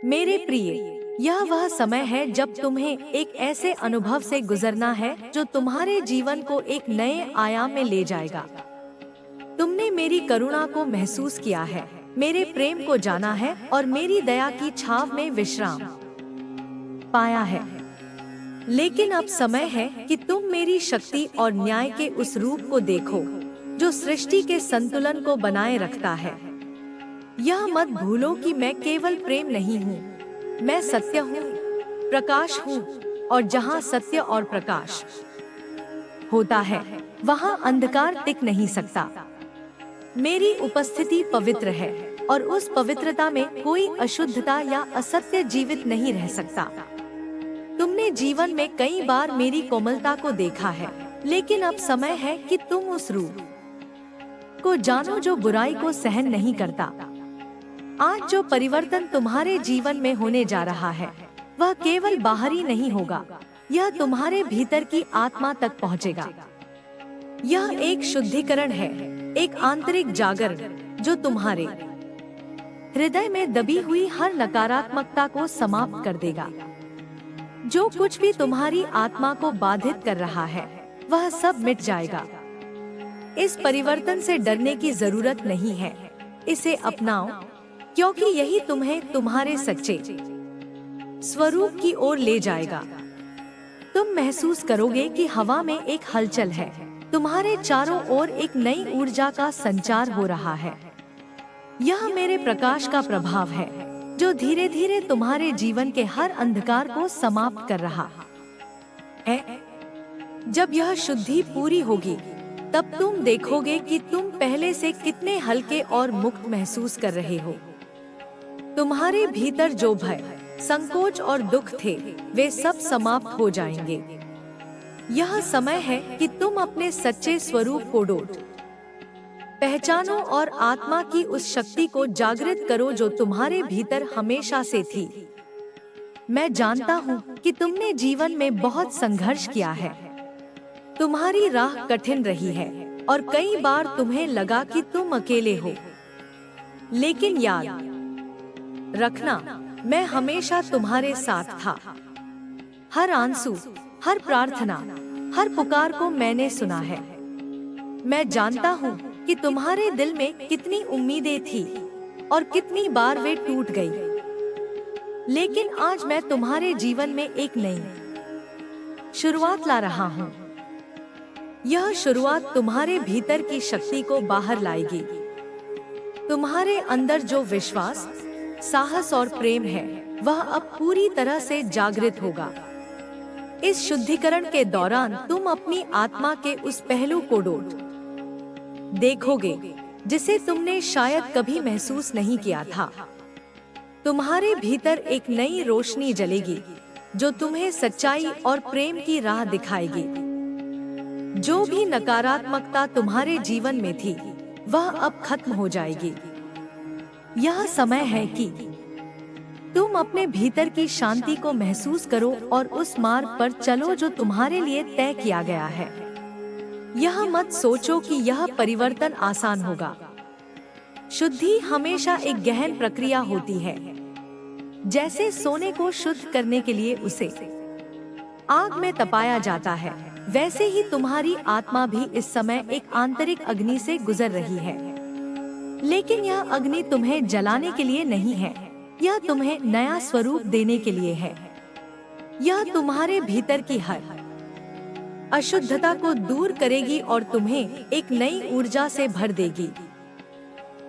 मेरे प्रिय, यह वह समय है जब तुम्हें एक ऐसे अनुभव से गुजरना है जो तुम्हारे जीवन को एक नए आयाम में ले जाएगा। तुमने मेरी करुणा को महसूस किया है, मेरे प्रेम को जाना है और मेरी दया की छाव में विश्राम पाया है। लेकिन अब समय है कि तुम मेरी शक्ति और न्याय के उस रूप को देखो जो सृष्टि के संतुलन को बनाए रखता है। यह मत भूलो कि मैं केवल प्रेम नहीं हूँ, मैं सत्य हूँ, प्रकाश हूँ, और जहाँ सत्य और प्रकाश होता है वहाँ अंधकार टिक नहीं सकता। मेरी उपस्थिति पवित्र है और उस पवित्रता में कोई अशुद्धता या असत्य जीवित नहीं रह सकता। तुमने जीवन में कई बार मेरी कोमलता को देखा है, लेकिन अब समय है कि तुम उस रूप को जानो जो बुराई को सहन नहीं करता। आज जो परिवर्तन तुम्हारे जीवन में होने जा रहा है वह केवल बाहरी नहीं होगा, यह तुम्हारे भीतर की आत्मा तक पहुंचेगा। यह एक शुद्धिकरण है, एक आंतरिक जागरण जो तुम्हारे हृदय में दबी हुई हर नकारात्मकता को समाप्त कर देगा। जो कुछ भी तुम्हारी आत्मा को बाधित कर रहा है वह सब मिट जाएगा। इस परिवर्तन से डरने की जरूरत नहीं है, इसे अपनाओ, क्योंकि यही तुम्हें तुम्हारे सच्चे स्वरूप की ओर ले जाएगा। तुम महसूस करोगे कि हवा में एक हलचल है, तुम्हारे चारों ओर एक नई ऊर्जा का संचार हो रहा है। यह मेरे प्रकाश का प्रभाव है जो धीरे धीरे तुम्हारे जीवन के हर अंधकार को समाप्त कर रहा है। जब यह शुद्धि पूरी होगी तब तुम देखोगे कि तुम पहले से कितने हल्के और मुक्त महसूस कर रहे हो। तुम्हारे भीतर जो भय, संकोच और दुख थे वे सब समाप्त हो जाएंगे। यह समय है कि तुम अपने सच्चे स्वरूप को पहचानो और आत्मा की उस शक्ति को जागृत करो जो तुम्हारे भीतर हमेशा से थी। मैं जानता हूँ कि तुमने जीवन में बहुत संघर्ष किया है, तुम्हारी राह कठिन रही है और कई बार तुम्हें लगा कि तुम अकेले हो। लेकिन याद रखना, मैं हमेशा तुम्हारे साथ था। हर आंसू, हर प्रार्थना, हर पुकार को मैंने सुना है। मैं जानता हूँ कि तुम्हारे दिल में कितनी उम्मीदें थी और कितनी बार वे टूट गई। लेकिन आज मैं तुम्हारे जीवन में एक नई शुरुआत ला रहा हूँ। यह शुरुआत तुम्हारे भीतर की शक्ति को बाहर लाएगी। तुम्हारे अंदर जो विश्वास, साहस और प्रेम है वह अब पूरी तरह से जागृत होगा। इस शुद्धिकरण के दौरान तुम अपनी आत्मा के उस पहलू को देखोगे जिसे तुमने शायद कभी महसूस नहीं किया था। तुम्हारे भीतर एक नई रोशनी जलेगी जो तुम्हें सच्चाई और प्रेम की राह दिखाएगी। जो भी नकारात्मकता तुम्हारे जीवन में थी वह अब खत्म हो जाएगी। यह समय है कि तुम अपने भीतर की शांति को महसूस करो और उस मार्ग पर चलो जो तुम्हारे लिए तय किया गया है। यह मत सोचो कि यह परिवर्तन आसान होगा। शुद्धि हमेशा एक गहन प्रक्रिया होती है। जैसे सोने को शुद्ध करने के लिए उसे आग में तपाया जाता है, वैसे ही तुम्हारी आत्मा भी इस समय एक आंतरिक अग्नि से गुजर रही है। लेकिन यह अग्नि तुम्हें जलाने के लिए नहीं है, यह तुम्हें नया स्वरूप देने के लिए है। यह तुम्हारे भीतर की हर अशुद्धता को दूर करेगी और तुम्हें एक नई ऊर्जा से भर देगी।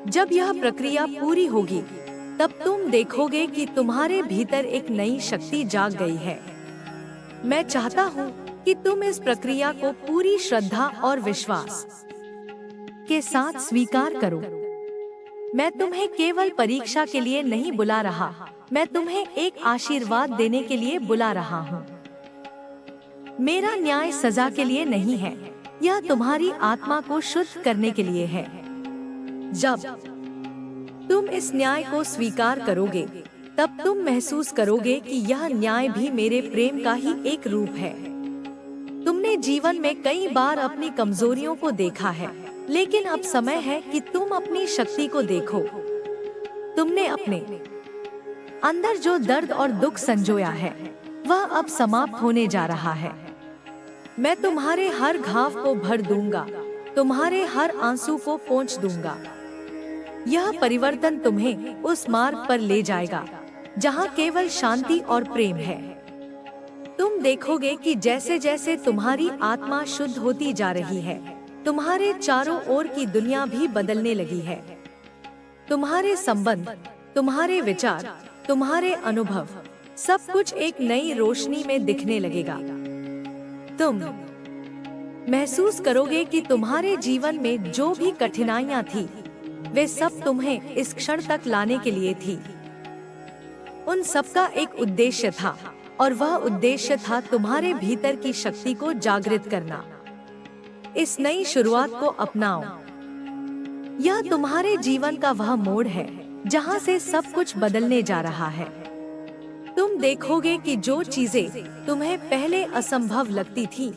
जब यह प्रक्रिया पूरी होगी तब तुम देखोगे कि तुम्हारे भीतर एक नई शक्ति जाग गई है। मैं चाहता हूँ कि तुम इस प्रक्रिया को पूरी श्रद्धा और विश्वास के साथ स्वीकार करो। मैं तुम्हें केवल परीक्षा के लिए नहीं बुला रहा, मैं तुम्हें एक आशीर्वाद देने के लिए बुला रहा हूँ। मेरा न्याय सजा के लिए नहीं है, यह तुम्हारी आत्मा को शुद्ध करने के लिए है। जब तुम इस न्याय को स्वीकार करोगे तब तुम महसूस करोगे कि यह न्याय भी मेरे प्रेम का ही एक रूप है। तुमने जीवन में कई बार अपनी कमजोरियों को देखा है, लेकिन अब समय है कि तुम अपनी शक्ति को देखो। तुमने अपने अंदर जो दर्द और दुख संजोया है वह अब समाप्त होने जा रहा है। मैं तुम्हारे हर घाव को भर दूंगा, तुम्हारे हर आंसू को पोंछ दूंगा। यह परिवर्तन तुम्हें उस मार्ग पर ले जाएगा जहाँ केवल शांति और प्रेम है। तुम देखोगे कि जैसे जैसे तुम्हारी आत्मा शुद्ध होती जा रही है, तुम्हारे चारों ओर की दुनिया भी बदलने लगी है। तुम्हारे संबंध, तुम्हारे विचार, तुम्हारे अनुभव, सब कुछ एक नई रोशनी में दिखने लगेगा। तुम महसूस करोगे कि तुम्हारे जीवन में जो भी कठिनाइयां थी, वे सब तुम्हें इस क्षण तक लाने के लिए थी। उन सबका एक उद्देश्य था, और वह उद्देश्य था तुम्हारे भीतर की शक्ति को जागृत करना। इस नई शुरुआत को अपनाओ। यह तुम्हारे जीवन का वह मोड़ है जहां से सब कुछ बदलने जा रहा है। तुम देखोगे कि जो चीजें तुम्हें पहले असंभव लगती थी,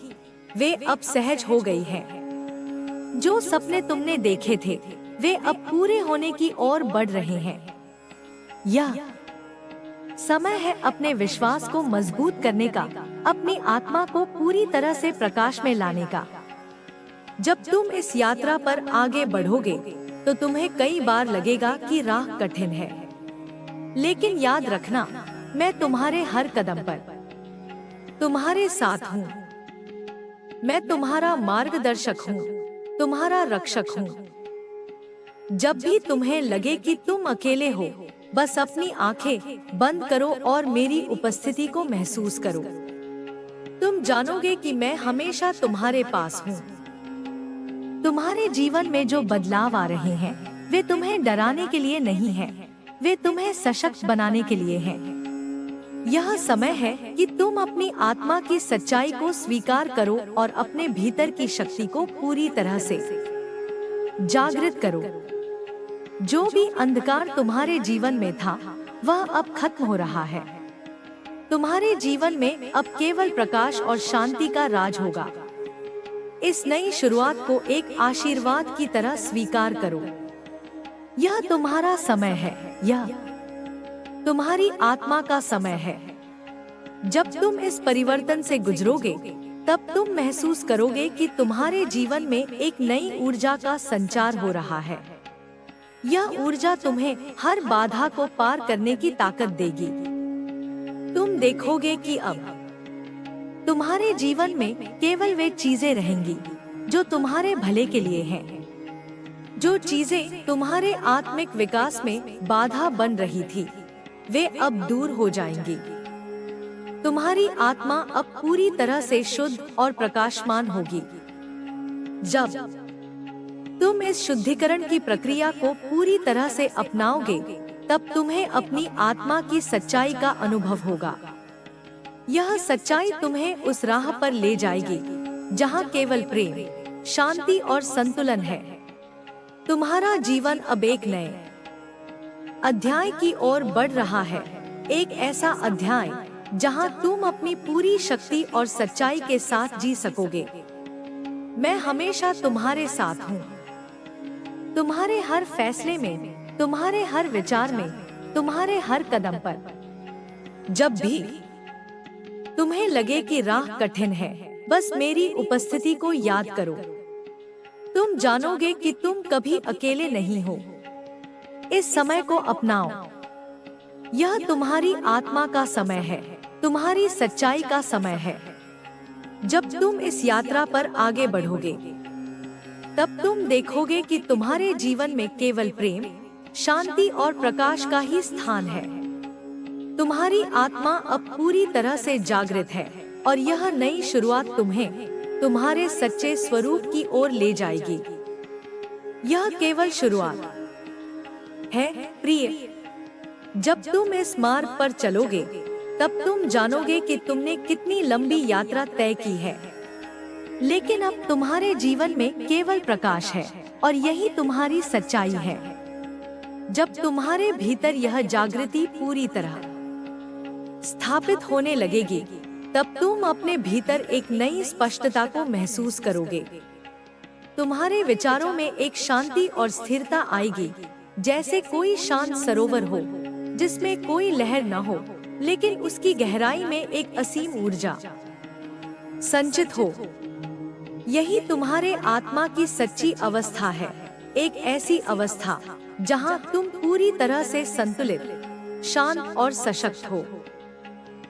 वे अब सहज हो गई हैं। जो सपने तुमने देखे थे, वे अब पूरे होने की ओर बढ़ रहे हैं। यह समय है अपने विश्वास को मजबूत करने का, अपनी आत्मा को पूरी तरह से प्रकाश में लाने का। जब तुम इस यात्रा पर आगे बढ़ोगे, तो तुम्हें कई बार लगेगा कि राह कठिन है, लेकिन याद रखना, मैं तुम्हारे हर कदम पर तुम्हारे साथ हूँ। मैं तुम्हारा मार्गदर्शक हूँ, तुम्हारा रक्षक हूँ। जब भी तुम्हें लगे कि तुम अकेले हो, बस अपनी आंखें बंद करो और मेरी उपस्थिति को महसूस करो। तुम जानोगे कि मैं हमेशा तुम्हारे पास हूँ। तुम्हारे जीवन में जो बदलाव आ रहे हैं, वे तुम्हें डराने के लिए नहीं हैं, वे तुम्हें सशक्त बनाने के लिए हैं। यह समय है कि तुम अपनी आत्मा की सच्चाई को स्वीकार करो और अपने भीतर की शक्ति को पूरी तरह से जागृत करो। जो भी अंधकार तुम्हारे जीवन में था, वह अब खत्म हो रहा है। तुम्हारे जीवन में अब केवल प्रकाश और शांति का राज होगा। इस नई शुरुआत को एक आशीर्वाद की तरह स्वीकार करो। यह तुम्हारा समय है, यह तुम्हारी आत्मा का समय है। जब तुम इस परिवर्तन से गुजरोगे, तब तुम महसूस करोगे कि तुम्हारे जीवन में एक नई ऊर्जा का संचार हो रहा है। यह ऊर्जा तुम्हें हर बाधा को पार करने की ताकत देगी। तुम देखोगे कि अब तुम्हारे जीवन में केवल वे चीजें रहेंगी जो तुम्हारे भले के लिए हैं। जो चीजें तुम्हारे आत्मिक विकास में बाधा बन रही थी, वे अब दूर हो जाएंगी। तुम्हारी आत्मा अब पूरी तरह से शुद्ध और प्रकाशमान होगी। जब तुम इस शुद्धिकरण की प्रक्रिया को पूरी तरह से अपनाओगे, तब तुम्हें अपनी आत्मा की सच्चाई का अनुभव होगा। यह सच्चाई तुम्हें उस राह पर ले जाएगी जहां केवल प्रेम, शांति और संतुलन है। तुम्हारा जीवन अब एक नए अध्याय की ओर बढ़ रहा है, एक ऐसा अध्याय जहां तुम अपनी पूरी शक्ति और सच्चाई के साथ जी सकोगे। मैं हमेशा तुम्हारे साथ हूँ। तुम्हारे हर फैसले में, तुम्हारे हर विचार में, तुम्हारे हर कदम पर। जब भी तुम्हें लगे कि राह कठिन है, बस मेरी उपस्थिति को याद करो। तुम जानोगे कि तुम कभी अकेले नहीं हो। इस समय को अपनाओ। यह तुम्हारी आत्मा का समय है, तुम्हारी सच्चाई का समय है। जब तुम इस यात्रा पर आगे बढ़ोगे, तब तुम देखोगे कि तुम्हारे जीवन में केवल प्रेम, शांति और प्रकाश का ही स्थान है। तुम्हारी आत्मा अब पूरी तरह से जागृत है और यह नई शुरुआत तुम्हें तुम्हारे सच्चे स्वरूप की ओर ले जाएगी। यह केवल शुरुआत है, प्रिय। जब तुम इस मार्ग पर चलोगे, तब तुम जानोगे कि तुमने कितनी लंबी यात्रा तय की है। लेकिन अब तुम्हारे जीवन में केवल प्रकाश है और यही तुम्हारी सच्चाई है। जब तुम्हारे भीतर यह जागृति पूरी तरह स्थापित होने लगेगी, तब तुम अपने भीतर एक नई स्पष्टता को महसूस करोगे। तुम्हारे विचारों में एक शांति और स्थिरता आएगी, जैसे कोई शांत सरोवर हो। जिसमें कोई लहर न हो, लेकिन उसकी गहराई में एक असीम ऊर्जा संचित हो। यही तुम्हारे आत्मा की सच्ची अवस्था है, एक ऐसी अवस्था जहां तुम पूरी तरह से संतुलित, शांत और सशक्त हो।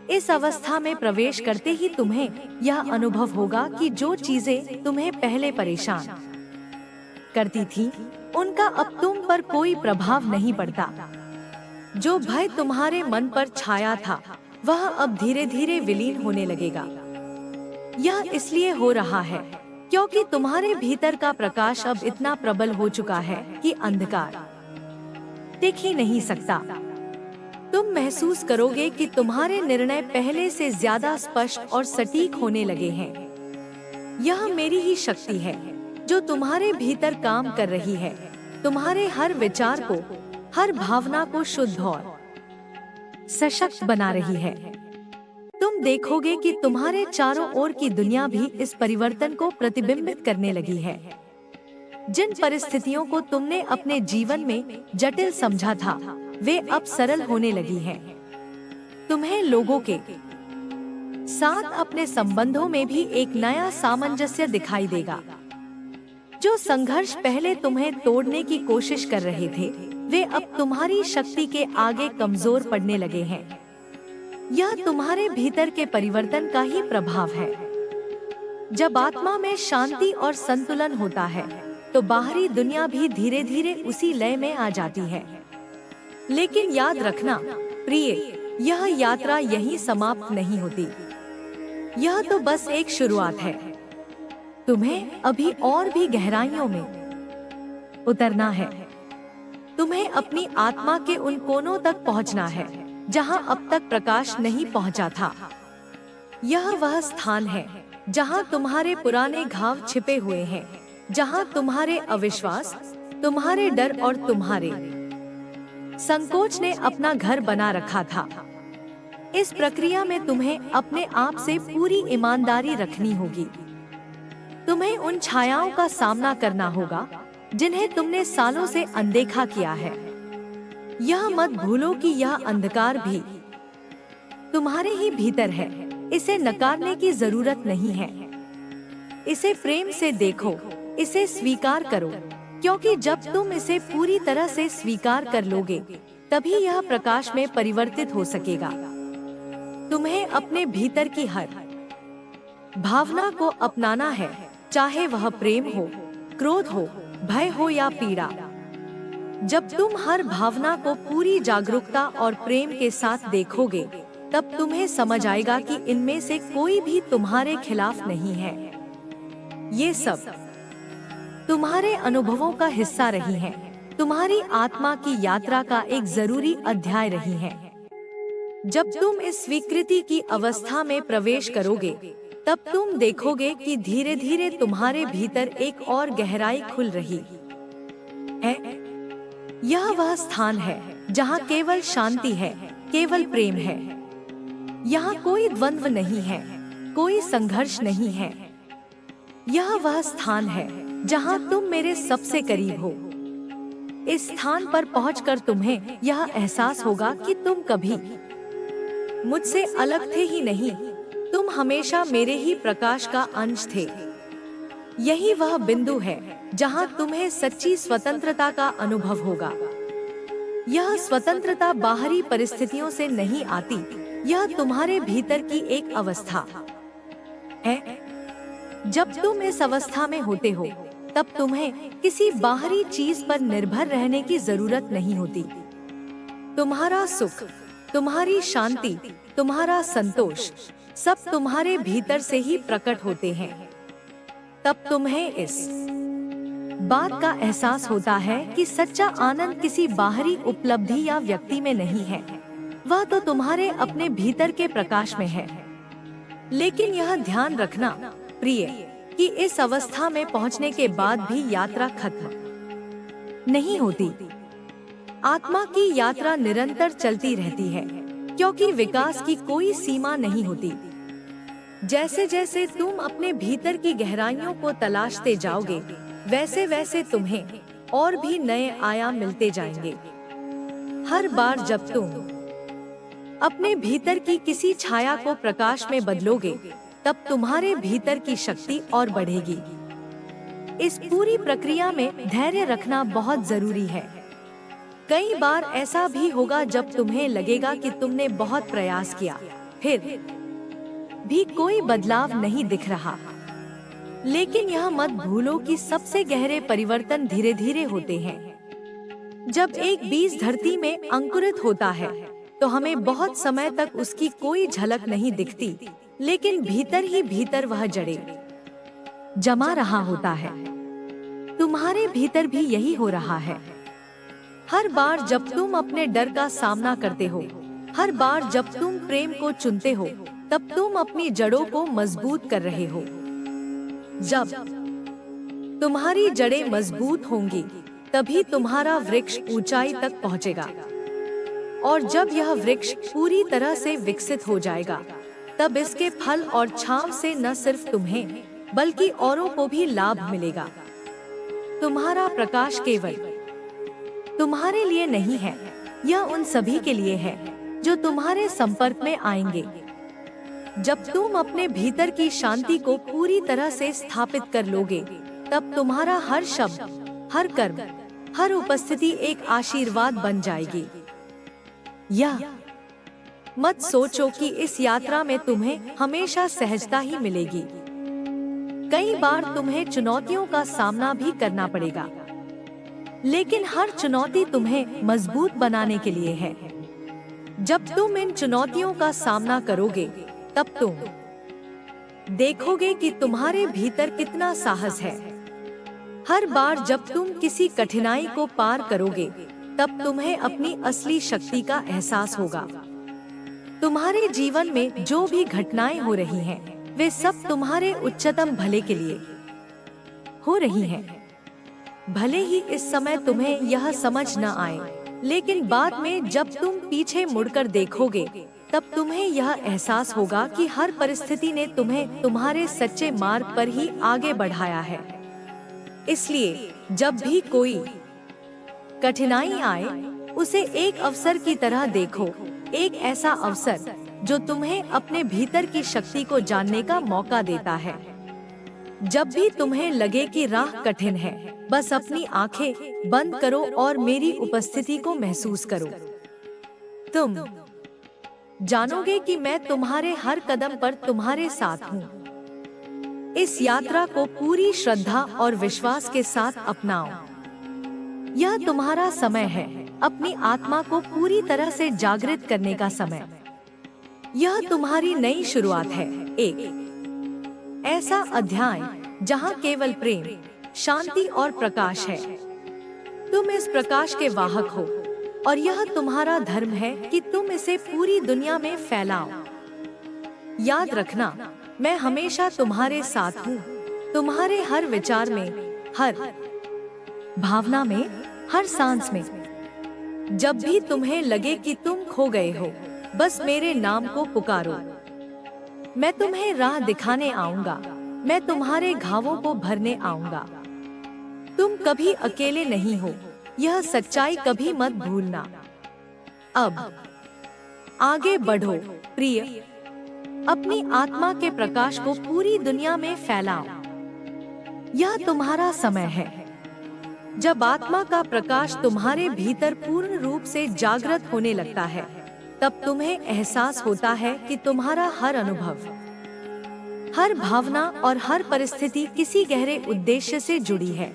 इस अवस्था में प्रवेश करते ही तुम्हें यह अनुभव होगा कि जो चीजें तुम्हें पहले परेशान करती थी, उनका अब तुम पर कोई प्रभाव नहीं पड़ता। जो भय तुम्हारे मन पर छाया था, वह अब धीरे धीरे विलीन होने लगेगा। यह इसलिए हो रहा है क्योंकि तुम्हारे भीतर का प्रकाश अब इतना प्रबल हो चुका है कि अंधकार दिख ही नहीं सकता। तुम महसूस करोगे कि तुम्हारे निर्णय पहले से ज्यादा स्पष्ट और सटीक होने लगे हैं। यह मेरी ही शक्ति है जो तुम्हारे भीतर काम कर रही है, तुम्हारे हर विचार को, हर भावना को शुद्ध और सशक्त बना रही है। तुम देखोगे कि तुम्हारे चारों ओर की दुनिया भी इस परिवर्तन को प्रतिबिंबित करने लगी है। जिन परिस्थितियों को तुमने अपने जीवन में जटिल समझा था, वे अब सरल होने लगी हैं। तुम्हें लोगों के साथ अपने संबंधों में भी एक नया सामंजस्य दिखाई देगा। जो संघर्ष पहले तुम्हें तोड़ने की कोशिश कर रहे थे, वे अब तुम्हारी शक्ति के आगे कमजोर पड़ने लगे हैं। यह तुम्हारे भीतर के परिवर्तन का ही प्रभाव है। जब आत्मा में शांति और संतुलन होता है, तो बाहरी दुनिया भी धीरे धीरे उसी लय में आ जाती है। लेकिन याद रखना प्रिय, यह यात्रा यहीं समाप्त नहीं होती। यह तो बस एक शुरुआत है। तुम्हें अभी और भी गहराइयों में उतरना है। तुम्हें अपनी आत्मा के उन कोनों तक पहुंचना है जहां अब तक प्रकाश नहीं पहुंचा था। यह वह स्थान है जहां तुम्हारे पुराने घाव छिपे हुए हैं, जहां तुम्हारे अविश्वास, तुम्हारे डर और तुम्हारे संकोच ने अपना घर बना रखा था। इस प्रक्रिया में तुम्हें अपने आप से पूरी ईमानदारी रखनी होगी। तुम्हें उन छायाओं का सामना करना होगा जिन्हें तुमने सालों से अनदेखा किया है। यह मत भूलो कि यह अंधकार भी तुम्हारे ही भीतर है। इसे नकारने की जरूरत नहीं है। इसे प्रेम से देखो, इसे स्वीकार करो, क्योंकि जब तुम इसे पूरी तरह से स्वीकार कर लोगे, तभी यह प्रकाश में परिवर्तित हो सकेगा। तुम्हें अपने भीतर की हर भावना को अपनाना है, चाहे वह प्रेम हो, क्रोध हो, भय हो या पीड़ा। जब तुम हर भावना को पूरी जागरूकता और प्रेम के साथ देखोगे, तब तुम्हें समझ आएगा कि इनमें से कोई भी तुम्हारे खिलाफ नहीं है। ये सब तुम्हारे अनुभवों का हिस्सा रही हैं, तुम्हारी आत्मा की यात्रा का एक जरूरी अध्याय रही हैं। जब तुम इस स्वीकृति की अवस्था में प्रवेश करोगे, तब तुम देखोगे कि धीरे धीरे तुम्हारे भीतर एक और गहराई खुल रही है। यह वह स्थान है जहाँ केवल शांति है, केवल प्रेम है। यहाँ कोई द्वंद्व नहीं है, कोई संघर्ष नहीं है। यह वह स्थान है जहाँ तुम मेरे सबसे करीब हो। इस स्थान पर पहुंचकर तुम्हें यह एहसास होगा कि तुम कभी मुझसे अलग थे ही नहीं, तुम हमेशा मेरे ही प्रकाश का अंश थे। यही वह बिंदु है जहां तुम्हें सच्ची स्वतंत्रता का अनुभव होगा। यह स्वतंत्रता बाहरी परिस्थितियों से नहीं आती, यह तुम्हारे भीतर की एक अवस्था है। जब तुम इस अवस्था में होते हो, तब तुम्हें किसी बाहरी चीज पर निर्भर रहने की जरूरत नहीं होती। तुम्हारा सुख, तुम्हारी शांति, तुम्हारा संतोष सब तुम्हारे भीतर से ही प्रकट होते हैं। तब तुम्हें इस बात का एहसास होता है कि सच्चा आनंद किसी बाहरी उपलब्धि या व्यक्ति में नहीं है, वह तो तुम्हारे अपने भीतर के प्रकाश में है। लेकिन यह ध्यान रखना प्रिय कि इस अवस्था में पहुंचने के बाद भी यात्रा खत्म नहीं होती। आत्मा की यात्रा निरंतर चलती रहती है, क्योंकि विकास की कोई सीमा नहीं होती। जैसे जैसे तुम अपने भीतर की गहराइयों को तलाशते जाओगे, वैसे वैसे तुम्हें और भी नए आयाम मिलते जाएंगे। हर बार जब तुम अपने भीतर की किसी छाया को प्रकाश में बदलोगे, तब तुम्हारे भीतर की शक्ति और बढ़ेगी। इस पूरी प्रक्रिया में धैर्य रखना बहुत जरूरी है। कई बार ऐसा भी होगा जब तुम्हें लगेगा कि तुमने बहुत प्रयास किया, फिर भी कोई बदलाव नहीं दिख रहा। लेकिन यह मत भूलो कि सबसे गहरे परिवर्तन धीरे धीरे होते हैं। जब एक बीज धरती में अंकुरित होता है, तो हमें बहुत समय तक उसकी कोई झलक नहीं दिखती, लेकिन भीतर ही भीतर वह जड़ें जमा रहा होता है। तुम्हारे भीतर भी यही हो रहा है। हर बार जब तुम अपने डर का सामना करते हो, हर बार जब तुम प्रेम को चुनते हो, तब तुम अपनी जड़ों को मजबूत कर रहे हो। जब तुम्हारी जड़ें मजबूत होंगी, तभी तुम्हारा वृक्ष ऊंचाई तक पहुंचेगा। और जब यह वृक्ष पूरी तरह से विकसित हो जाएगा, तब इसके फल और छांव से न सिर्फ तुम्हें बल्कि औरों को भी लाभ मिलेगा। तुम्हारा प्रकाश केवल तुम्हारे लिए नहीं है, यह उन सभी के लिए है जो तुम्हारे संपर्क में आएंगे। जब तुम अपने भीतर की शांति को पूरी तरह से स्थापित कर लोगे, तब तुम्हारा हर शब्द, हर कर्म, हर उपस्थिति एक आशीर्वाद बन जाएगी। यह मत सोचो कि इस यात्रा में तुम्हें हमेशा सहजता ही मिलेगी। कई बार तुम्हें चुनौतियों का सामना भी करना पड़ेगा, लेकिन हर चुनौती तुम्हें मजबूत बनाने के लिए है। जब तुम इन चुनौतियों का सामना करोगे, तब तुम देखोगे कि तुम्हारे भीतर कितना साहस है। हर बार जब तुम किसी कठिनाई को पार करोगे, तब तुम्हें अपनी असली शक्ति का एहसास होगा। तुम्हारे जीवन में जो भी घटनाएं हो रही हैं, वे सब तुम्हारे उच्चतम भले के लिए हो रही हैं। भले ही इस समय तुम्हें यह समझ न आए, लेकिन बाद में जब तुम पीछे मुड़कर देखोगे, तब तुम्हें यह एहसास होगा कि हर परिस्थिति ने तुम्हें तुम्हारे सच्चे मार्ग पर ही आगे बढ़ाया है। इसलिए जब भी कोई कठिनाई आए, उसे एक अवसर की तरह देखो, एक ऐसा अवसर जो तुम्हें अपने भीतर की शक्ति को जानने का मौका देता है। जब भी तुम्हें लगे कि राह कठिन है, बस अपनी आंखें बंद करो और मेरी उपस्थिति को महसूस करो। तुम जानोगे कि मैं तुम्हारे हर कदम पर तुम्हारे साथ हूँ। इस यात्रा को पूरी श्रद्धा और विश्वास के साथ अपनाओ। यह तुम्हारा समय है, अपनी आत्मा को पूरी तरह से जागृत करने का समय। यह तुम्हारी नई शुरुआत है, एक ऐसा अध्याय जहाँ केवल प्रेम, शांति और प्रकाश है। तुम इस प्रकाश के वाहक हो, और यह तुम्हारा धर्म है कि तुम इसे पूरी दुनिया में फैलाओ। याद रखना, मैं हमेशा तुम्हारे साथ हूँ, तुम्हारे हर विचार में, हर भावना में, हर सांस में। जब भी तुम्हें लगे कि तुम खो गए हो, बस मेरे नाम को पुकारो। मैं तुम्हें राह दिखाने आऊंगा, मैं तुम्हारे घावों को भरने आऊंगा। तुम कभी अकेले नहीं हो, यह सच्चाई कभी मत भूलना। अब आगे बढ़ो प्रिय, अपनी आत्मा के प्रकाश को पूरी दुनिया में फैलाओ। यह तुम्हारा समय है। जब आत्मा का प्रकाश तुम्हारे भीतर पूर्ण रूप से जागृत होने लगता है, तब तुम्हें एहसास होता है कि तुम्हारा हर अनुभव, हर भावना और हर परिस्थिति किसी गहरे उद्देश्य से जुड़ी है।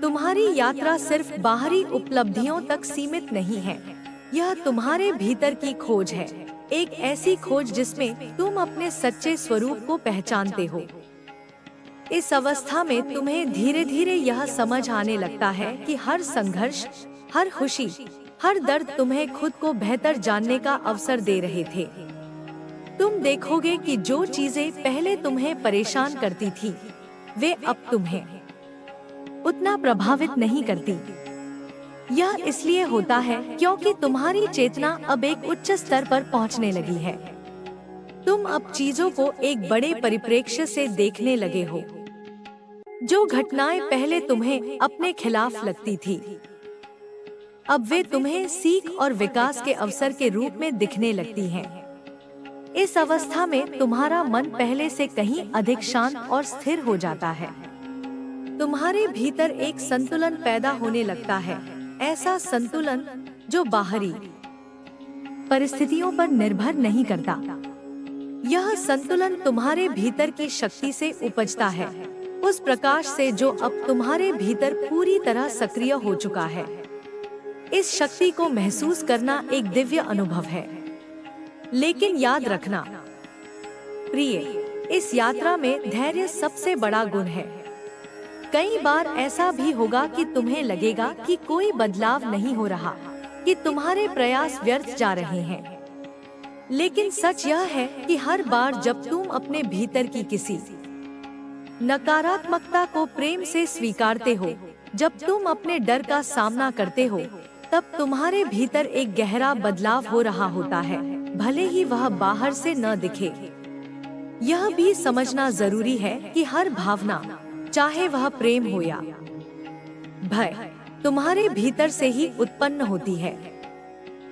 तुम्हारी यात्रा सिर्फ बाहरी उपलब्धियों तक सीमित नहीं है, यह तुम्हारे भीतर की खोज है, एक ऐसी खोज जिसमें तुम अपने सच्चे स्वरूप को पहचानते हो। इस अवस्था में तुम्हें धीरे धीरे यह समझ आने लगता है कि हर संघर्ष, हर खुशी, हर दर्द तुम्हें खुद को बेहतर जानने का अवसर दे रहे थे। तुम देखोगे कि जो चीजें पहले तुम्हें परेशान करती थी, वे अब तुम्हें उतना प्रभावित नहीं करती। यह इसलिए होता है क्योंकि तुम्हारी चेतना अब एक उच्च स्तर पर पहुंचने लगी है। तुम अब चीजों को एक बड़े परिप्रेक्ष्य से देखने लगे हो। जो घटनाएं पहले तुम्हें अपने खिलाफ लगती थी, अब वे तुम्हें सीख और विकास के अवसर के रूप में दिखने लगती हैं। इस अवस्था में तुम्हारा मन पहले से कहीं अधिक शांत और स्थिर हो जाता है। तुम्हारे भीतर एक संतुलन पैदा होने लगता है, ऐसा संतुलन जो बाहरी परिस्थितियों पर निर्भर नहीं करता। यह संतुलन तुम्हारे भीतर की शक्ति से उपजता है, उस प्रकाश से जो अब तुम्हारे भीतर पूरी तरह सक्रिय हो चुका है। इस शक्ति को महसूस करना एक दिव्य अनुभव है। लेकिन याद रखना प्रिय, इस यात्रा में धैर्य सबसे बड़ा गुण है। कई बार ऐसा भी होगा कि तुम्हें लगेगा कि कोई बदलाव नहीं हो रहा, कि तुम्हारे प्रयास व्यर्थ जा रहे हैं। लेकिन सच यह है कि हर बार जब तुम अपने भीतर की किसी नकारात्मकता को प्रेम से स्वीकारते हो, जब तुम अपने डर का सामना करते हो, तब तुम्हारे भीतर एक गहरा बदलाव हो रहा होता है, भले ही वह बाहर से न दिखे। यह भी समझना जरूरी है कि हर भावना, चाहे वह प्रेम हो या भय, तुम्हारे भीतर से ही उत्पन्न होती है।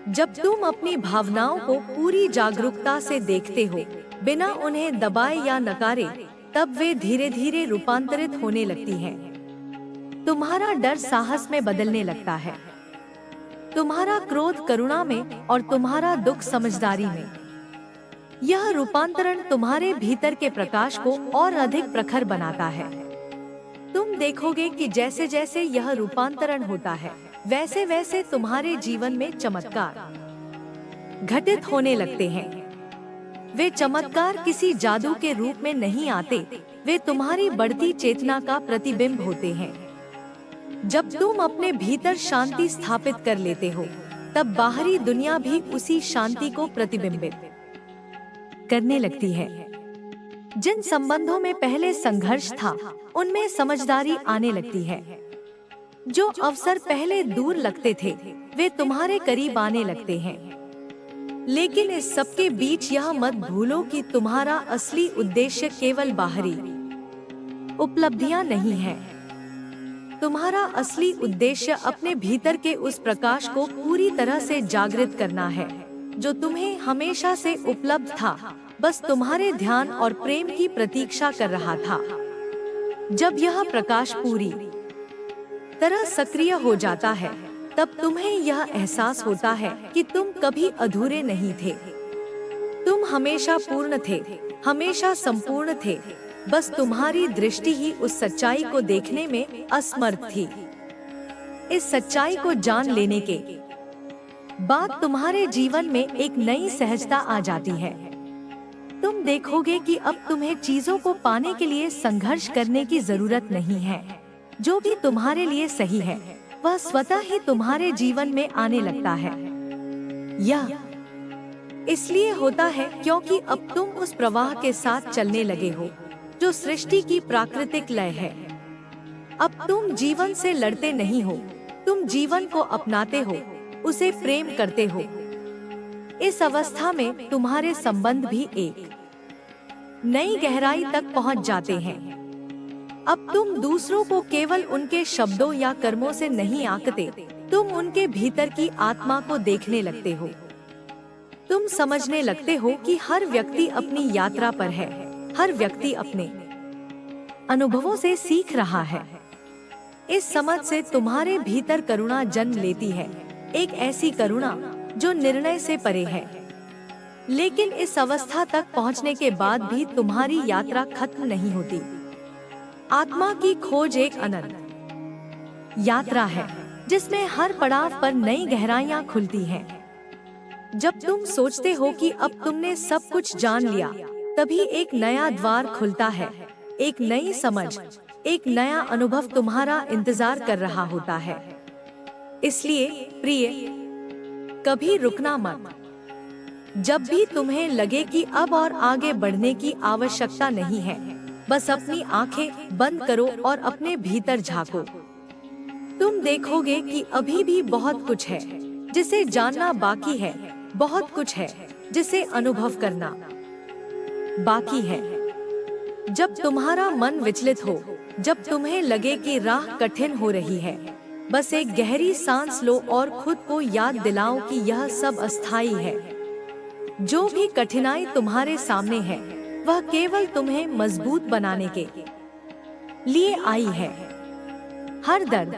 जब तुम अपनी भावनाओं को पूरी जागरूकता से देखते हो, बिना उन्हें दबाए या नकारे, तब वे धीरे धीरे रूपांतरित होने लगती हैं। तुम्हारा डर साहस में बदलने लगता है, तुम्हारा क्रोध करुणा में और तुम्हारा दुख समझदारी में। यह रूपांतरण तुम्हारे भीतर के प्रकाश को और अधिक प्रखर बनाता है। तुम देखोगे कि जैसे जैसे यह रूपांतरण होता है, वैसे वैसे तुम्हारे जीवन में चमत्कार घटित होने लगते हैं। वे चमत्कार किसी जादू के रूप में नहीं आते, वे तुम्हारी बढ़ती चेतना का प्रतिबिंब होते हैं। जब तुम अपने भीतर शांति स्थापित कर लेते हो, तब बाहरी दुनिया भी उसी शांति को प्रतिबिंबित करने लगती है। जिन संबंधों में पहले संघर्ष था, उनमें समझदारी आने लगती है। जो अवसर पहले दूर लगते थे, वे तुम्हारे करीब आने लगते हैं। लेकिन इस सबके बीच यह मत भूलो कि तुम्हारा असली उद्देश्य केवल बाहरी उपलब्धियां नहीं है। तुम्हारा असली उद्देश्य अपने भीतर के उस प्रकाश को पूरी तरह से जागृत करना है, जो तुम्हें हमेशा से उपलब्ध था, बस तुम्हारे ध्यान और प्रेम की प्रतीक्षा कर रहा था। जब यह प्रकाश पूरी तरह सक्रिय हो जाता है, तब तुम्हें यह एहसास होता है कि तुम कभी अधूरे नहीं थे। तुम हमेशा पूर्ण थे, हमेशा संपूर्ण थे, बस तुम्हारी दृष्टि ही उस सच्चाई को देखने में असमर्थ थी। इस सच्चाई को जान लेने के बाद तुम्हारे जीवन में एक नई सहजता आ जाती है। तुम देखोगे कि अब तुम्हें चीजों को पाने के लिए संघर्ष करने की जरूरत नहीं है। जो भी तुम्हारे लिए सही है, वह स्वतः ही तुम्हारे जीवन में आने लगता है। यह इसलिए होता है क्योंकि अब तुम उस प्रवाह के साथ चलने लगे हो, जो सृष्टि की प्राकृतिक लय है। अब तुम जीवन से लड़ते नहीं हो, तुम जीवन को अपनाते हो, उसे प्रेम करते हो। इस अवस्था में तुम्हारे संबंध भी एक नई गहराई तक पहुंच जाते हैं। अब तुम दूसरों को केवल उनके शब्दों या कर्मों से नहीं आंकते, तुम उनके भीतर की आत्मा को देखने लगते हो। तुम समझने लगते हो कि हर व्यक्ति अपनी यात्रा पर है, हर व्यक्ति अपने अनुभवों से सीख रहा है। इस समझ से तुम्हारे भीतर करुणा जन्म लेती है, एक ऐसी करुणा जो निर्णय से परे है। लेकिन इस अवस्था तक पहुंचने के बाद भी तुम्हारी यात्रा खत्म नहीं होती। आत्मा की खोज एक अनंत यात्रा है, जिसमें हर पड़ाव पर नई गहराइयां खुलती हैं। जब तुम सोचते हो कि अब तुमने सब कुछ जान लिया, तभी एक नया द्वार खुलता है, एक नई समझ, एक नया अनुभव तुम्हारा इंतजार कर रहा होता है। इसलिए प्रिय, कभी रुकना मत। जब भी तुम्हें लगे कि अब और आगे बढ़ने की आवश्यकता नहीं है, बस अपनी आंखें बंद करो और अपने भीतर झांको। तुम देखोगे कि अभी भी बहुत कुछ है जिसे जानना बाकी है, बहुत कुछ है जिसे अनुभव करना बाकी है। जब तुम्हारा मन विचलित हो, जब तुम्हें लगे कि राह कठिन हो रही है, बस एक गहरी सांस लो और खुद को याद दिलाओ कि यह सब अस्थायी है। जो भी कठिनाई तुम्हारे सामने है वह केवल तुम्हें मजबूत बनाने के लिए आई है। हर दर्द,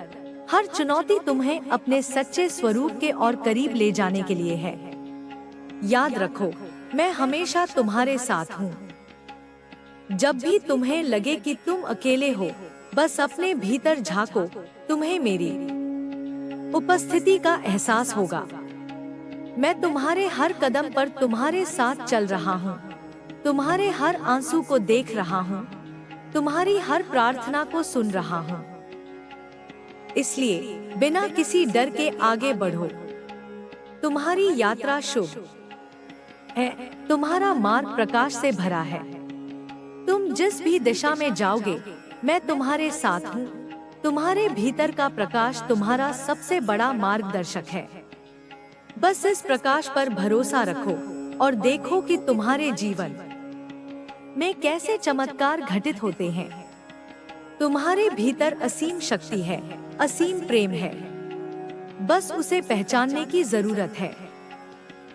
हर चुनौती तुम्हें अपने सच्चे स्वरूप के और करीब ले जाने के लिए है। याद रखो, मैं हमेशा तुम्हारे साथ हूँ। जब भी तुम्हें लगे कि तुम अकेले हो, बस अपने भीतर झांको, तुम्हें मेरी उपस्थिति का एहसास होगा। मैं तुम्हारे हर कदम पर तुम्हारे साथ चल रहा हूँ, तुम्हारे हर आंसू को देख रहा हूँ, तुम्हारी हर प्रार्थना को सुन रहा हूँ। इसलिए बिना किसी डर के आगे बढ़ो। तुम्हारी यात्रा शुभ है, तुम्हारा मार्ग प्रकाश से भरा है। तुम जिस भी दिशा में जाओगे, मैं तुम्हारे साथ हूँ। तुम्हारे भीतर का प्रकाश तुम्हारा सबसे बड़ा मार्गदर्शक है। बस इस प्रकाश पर भरोसा रखो और देखो कि तुम्हारे जीवन में कैसे चमत्कार घटित होते हैं। तुम्हारे भीतर असीम शक्ति है, असीम प्रेम है। बस उसे पहचानने की जरूरत है।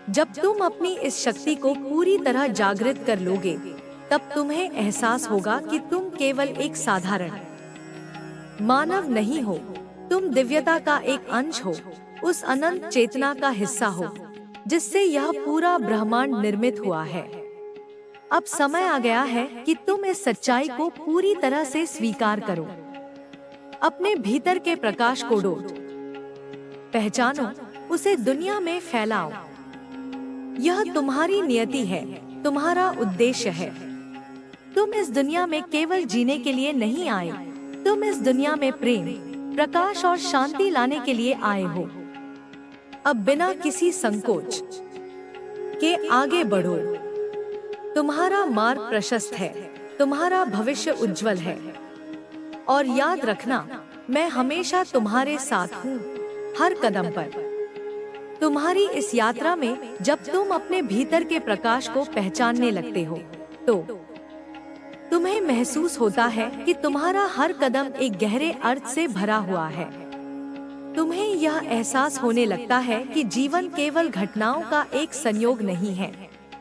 जब तुम अपनी इस शक्ति को पूरी तरह जागृत कर लोगे, तब तुम्हें एहसास होगा कि तुम केवल एक साधारण मानव नहीं हो, तुम दिव्यता का एक अंश हो, उस अनंत चेतना का हिस्सा हो जिससे यह पूरा ब्रह्मांड निर्मित हुआ है। अब समय आ गया है कि तुम इस सच्चाई को पूरी तरह से स्वीकार करो। अपने भीतर के प्रकाश को ढूंढो, पहचानो, उसे दुनिया में फैलाओ। यह तुम्हारी नियति है, तुम्हारा उद्देश्य है। तुम इस दुनिया में केवल जीने के लिए नहीं आए, तुम इस दुनिया में प्रेम, प्रकाश और शांति लाने के लिए आए हो। अब बिना किसी संकोच के आगे बढ़ो। तुम्हारा मार्ग प्रशस्त है, तुम्हारा भविष्य उज्जवल है। और याद रखना, मैं हमेशा तुम्हारे साथ हूँ, हर कदम पर। तुम्हारी इस यात्रा में जब तुम अपने भीतर के प्रकाश को पहचानने लगते हो, तो तुम्हें महसूस होता है कि तुम्हारा हर कदम एक गहरे अर्थ से भरा हुआ है। तुम्हें यह एहसास होने लगता है कि जीवन केवल घटनाओं का एक संयोग नहीं है,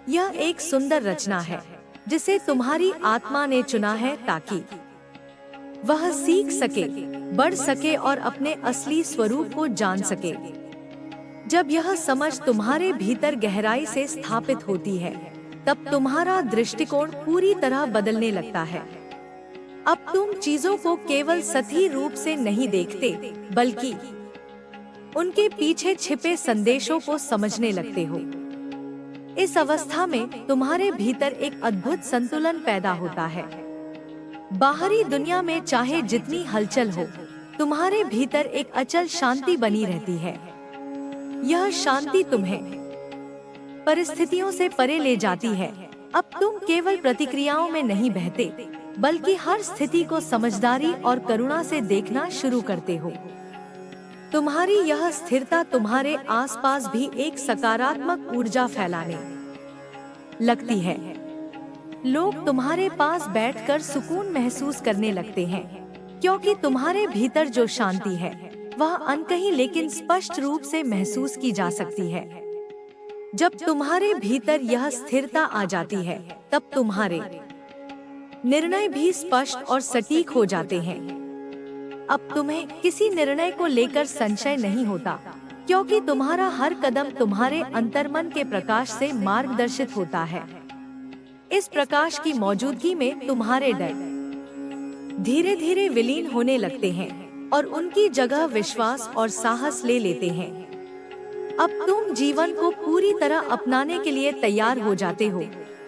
यह एक सुंदर रचना है जिसे तुम्हारी आत्मा ने चुना है ताकि वह सीख सके, बढ़ सके और अपने असली स्वरूप को जान सके। जब यह समझ तुम्हारे भीतर गहराई से स्थापित होती है, तब तुम्हारा दृष्टिकोण पूरी तरह बदलने लगता है। अब तुम चीजों को केवल सतही रूप से नहीं देखते, बल्कि उनके पीछे छिपे संदेशों को समझने लगते हो। इस अवस्था में तुम्हारे भीतर एक अद्भुत संतुलन पैदा होता है। बाहरी दुनिया में चाहे जितनी हलचल हो, तुम्हारे भीतर एक अचल शांति बनी रहती है। यह शांति तुम्हें परिस्थितियों से परे ले जाती है। अब तुम केवल प्रतिक्रियाओं में नहीं बहते, बल्कि हर स्थिति को समझदारी और करुणा से देखना शुरू करते हो। तुम्हारी यह स्थिरता तुम्हारे आसपास भी एक सकारात्मक ऊर्जा फैलाने लगती है। लोग तुम्हारे पास बैठकर सुकून महसूस करने लगते हैं, क्योंकि तुम्हारे भीतर जो शांति है वह अनकही लेकिन स्पष्ट रूप से महसूस की जा सकती है। जब तुम्हारे भीतर यह स्थिरता आ जाती है, तब तुम्हारे निर्णय भी स्पष्ट और सटीक हो जाते हैं। अब तुम्हें किसी निर्णय को लेकर संशय नहीं होता, क्योंकि तुम्हारा हर कदम तुम्हारे अंतर्मन के प्रकाश से मार्गदर्शित होता है। इस प्रकाश की मौजूदगी में तुम्हारे डर धीरे धीरे विलीन होने लगते हैं और उनकी जगह विश्वास और साहस ले लेते हैं। अब तुम जीवन को पूरी तरह अपनाने के लिए तैयार हो जाते हो,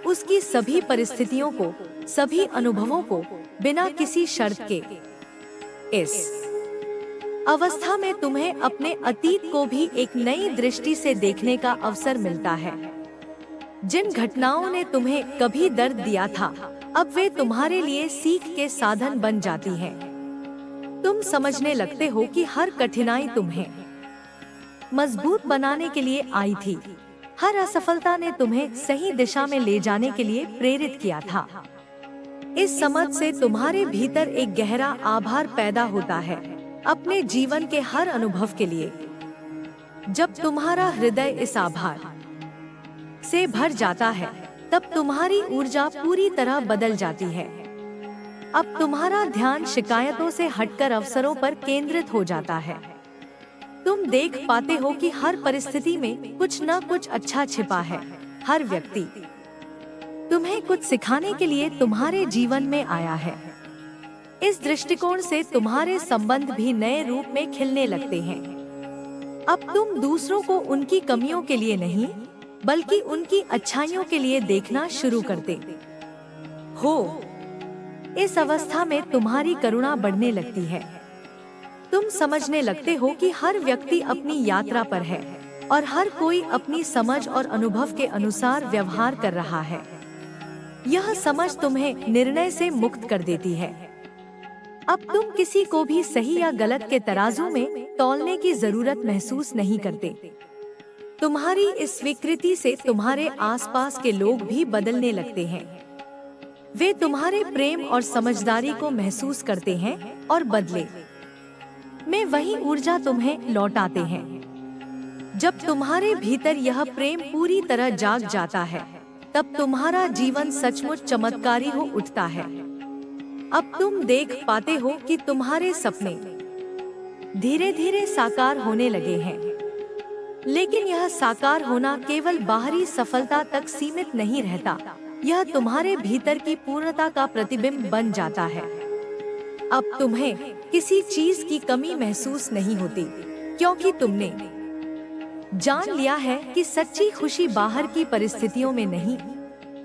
उसकी सभी परिस्थितियों को, सभी अनुभवों को, बिना किसी शर्त के। इस अवस्था में तुम्हें अपने अतीत को भी एक नई दृष्टि से देखने का अवसर मिलता है। जिन घटनाओं ने तुम्हें कभी दर्द दिया था, अब वे तुम्हारे लिए सीख के साधन बन जाती हैं। तुम समझने लगते हो कि हर कठिनाई तुम्हें मजबूत बनाने के लिए आई थी। हर असफलता ने तुम्हें सही दिशा में ले जाने के लिए प्रेरित किया था। इस समझ से तुम्हारे भीतर एक गहरा आभार पैदा होता है, अपने जीवन के हर अनुभव के लिए। जब तुम्हारा हृदय इस आभार से भर जाता है, तब तुम्हारी ऊर्जा पूरी तरह बदल जाती है। अब तुम्हारा ध्यान शिकायतों से हटकर अवसरों पर केंद्रित हो जाता है। तुम देख पाते हो कि हर परिस्थिति में कुछ न कुछ अच्छा छिपा है। हर व्यक्ति तुम्हें कुछ सिखाने के लिए तुम्हारे जीवन में आया है। इस दृष्टिकोण से तुम्हारे संबंध भी नए रूप में खिलने लगते हैं। अब तुम दूसरों को उनकी कमियों के लिए नहीं, बल्कि उनकी अच्छाइयों के लिए देखना शुरू करते हो। इस अवस्था में तुम्हारी करुणा बढ़ने लगती है। तुम समझने लगते हो कि हर व्यक्ति अपनी यात्रा पर है और हर कोई अपनी समझ और अनुभव के अनुसार व्यवहार कर रहा है। यह समझ तुम्हें निर्णय से मुक्त कर देती है। अब तुम किसी को भी सही या गलत के तराजू में तौलने की जरूरत महसूस नहीं करते। तुम्हारी इस स्वीकृति से तुम्हारे आसपास के लोग भी बदलने लगते हैं। वे तुम्हारे प्रेम और समझदारी को महसूस करते हैं और बदले में वही ऊर्जा तुम्हें लौटाते हैं। जब तुम्हारे भीतर यह प्रेम पूरी तरह जाग जाता है, तब तुम्हारा जीवन सचमुच चमत्कारी हो उठता है। अब तुम देख पाते हो कि तुम्हारे सपने धीरे धीरे साकार होने लगे हैं। लेकिन यह साकार होना केवल बाहरी सफलता तक सीमित नहीं रहता, यह तुम्हारे भीतर की पूर्णता का प्रतिबिंब बन जाता है। अब तुम्हें किसी चीज की कमी महसूस नहीं होती, क्योंकि तुमने जान लिया है कि सच्ची खुशी बाहर की परिस्थितियों में नहीं,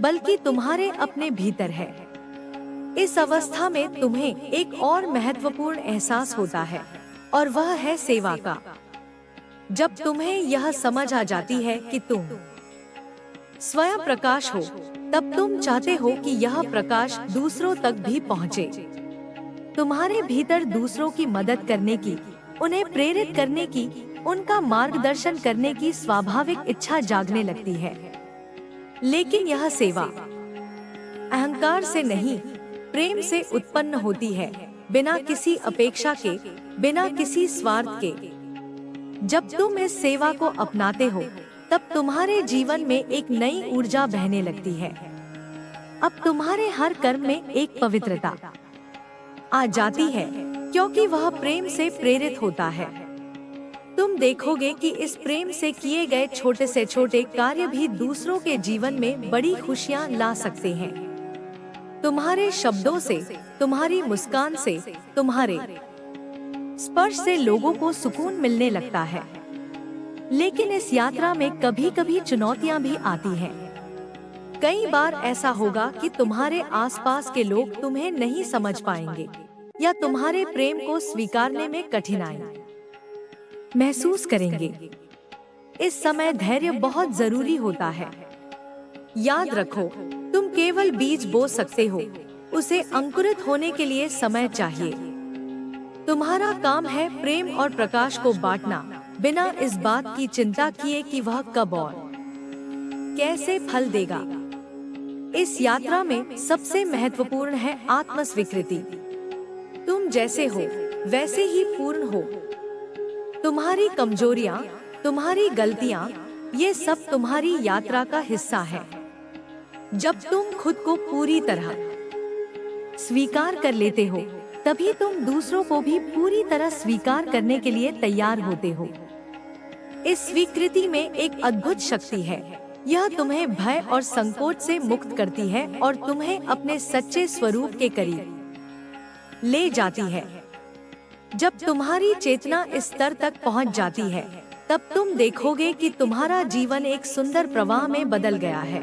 बल्कि तुम्हारे अपने भीतर है। इस अवस्था में तुम्हें एक और महत्वपूर्ण एहसास होता है, और वह है सेवा का। जब तुम्हें यह समझ आ जाती है कि तुम स्वयं प्रकाश हो, तब तुम चाहते हो कि यह प्रकाश दूसरों तक भी पहुँचे। तुम्हारे भीतर दूसरों की मदद करने की, उन्हें प्रेरित करने की, उनका मार्गदर्शन करने की स्वाभाविक इच्छा जागने लगती है। लेकिन यह सेवा अहंकार से नहीं, प्रेम से उत्पन्न होती है, बिना किसी अपेक्षा के, बिना किसी स्वार्थ के। जब तुम इस सेवा को अपनाते हो, तब तुम्हारे जीवन में एक नई ऊर्जा बहने लगती है। अब तुम्हारे हर कर्म में एक पवित्रता आ जाती है, क्योंकि वह प्रेम से प्रेरित होता है। तुम देखोगे कि इस प्रेम से किए गए छोटे से छोटे कार्य भी दूसरों के जीवन में बड़ी खुशियां ला सकते हैं। तुम्हारे शब्दों से, तुम्हारी मुस्कान से, तुम्हारे स्पर्श से लोगों को सुकून मिलने लगता है। लेकिन इस यात्रा में कभी कभी चुनौतियां भी आती हैं। कई बार ऐसा होगा कि तुम्हारे आसपास के लोग तुम्हें नहीं समझ पाएंगे, या तुम्हारे प्रेम को स्वीकारने में कठिनाई महसूस करेंगे। इस समय धैर्य बहुत जरूरी होता है। याद रखो, तुम केवल बीज बो सकते हो, उसे अंकुरित होने के लिए समय चाहिए। तुम्हारा काम है प्रेम और प्रकाश को बांटना, बिना इस बात की चिंता किए कि वह कब और कैसे फल देगा। इस यात्रा में सबसे महत्वपूर्ण है आत्म स्वीकृति। तुम जैसे हो वैसे ही पूर्ण हो। तुम्हारी कमजोरियां, तुम्हारी गलतियां, ये सब तुम्हारी यात्रा का हिस्सा है। जब तुम खुद को पूरी तरह स्वीकार कर लेते हो, तभी तुम दूसरों को भी पूरी तरह स्वीकार करने के लिए तैयार होते हो। इस स्वीकृति में एक अद्भुत शक्ति है। यह तुम्हें भय और संकोच से मुक्त करती है और तुम्हें अपने सच्चे स्वरूप के करीब ले जाती है। जब तुम्हारी चेतना इस स्तर तक पहुंच जाती है, तब तुम देखोगे कि तुम्हारा जीवन एक सुंदर प्रवाह में बदल गया है।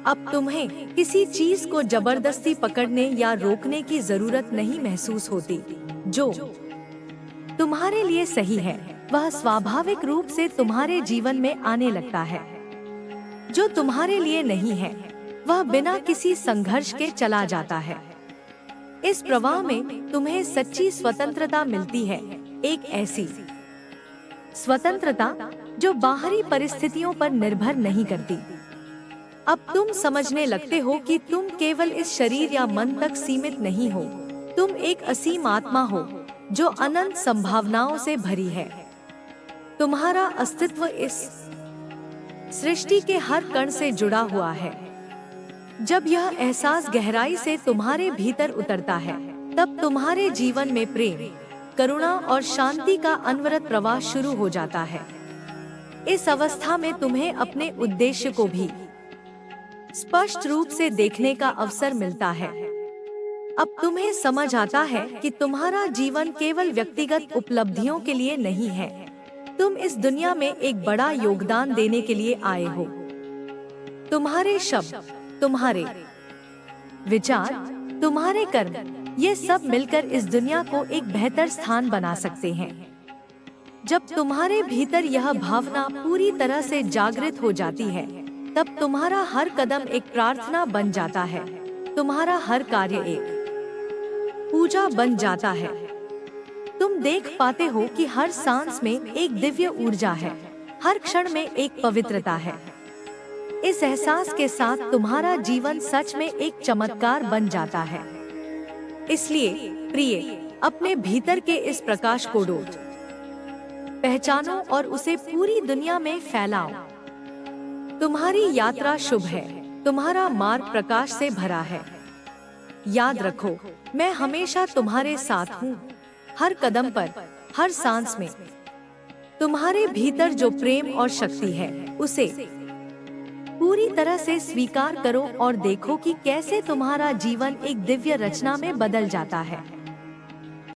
अब तुम्हें किसी चीज को जबरदस्ती पकड़ने या रोकने की जरूरत नहीं महसूस होती। जो तुम्हारे लिए सही है, वह स्वाभाविक रूप से तुम्हारे जीवन में आने लगता है। जो तुम्हारे लिए नहीं है, वह बिना किसी संघर्ष के चला जाता है। इस प्रवाह में तुम्हें सच्ची स्वतंत्रता मिलती है, एक ऐसी स्वतंत्रता जो बाहरी परिस्थितियों पर निर्भर नहीं करती। अब तुम समझने लगते हो कि तुम केवल इस शरीर या मन तक सीमित नहीं हो। तुम एक असीम आत्मा हो, जो अनंत संभावनाओं से भरी है। तुम्हारा अस्तित्व इस सृष्टि के हर कण से जुड़ा हुआ है। जब यह एहसास गहराई से तुम्हारे भीतर उतरता है, तब तुम्हारे जीवन में प्रेम, करुणा और शांति का अनवरत प्रवाह शुरू हो जाता है। इस अवस्था में तुम्हें अपने उद्देश्य को भी स्पष्ट रूप से देखने का अवसर मिलता है। अब तुम्हें समझ आता है कि तुम्हारा जीवन केवल व्यक्तिगत उपलब्धियों के लिए नहीं है। तुम इस दुनिया में एक बड़ा योगदान देने के लिए आए हो। तुम्हारे शब्द, तुम्हारे विचार, तुम्हारे कर्म, ये सब मिलकर इस दुनिया को एक बेहतर स्थान बना सकते हैं। जब तुम्हारे भीतर यह भावना पूरी तरह से जागृत हो जाती है, तब तुम्हारा हर कदम एक प्रार्थना बन जाता है। तुम्हारा हर कार्य एक पूजा बन जाता है। तुम देख पाते हो कि हर सांस में एक दिव्य ऊर्जा है, हर क्षण में एक पवित्रता है। इस एहसास के साथ तुम्हारा जीवन सच में एक चमत्कार बन जाता है। इसलिए प्रिय, अपने भीतर के इस प्रकाश को पहचानो और उसे पूरी दुनिया में फैलाओ। तुम्हारी यात्रा शुभ है, तुम्हारा मार्ग प्रकाश से भरा है। याद रखो, मैं हमेशा तुम्हारे साथ हूँ, हर कदम पर, हर सांस में। तुम्हारे भीतर जो प्रेम और शक्ति है, उसे पूरी तरह से स्वीकार करो और देखो कि कैसे तुम्हारा जीवन एक दिव्य रचना में बदल जाता है।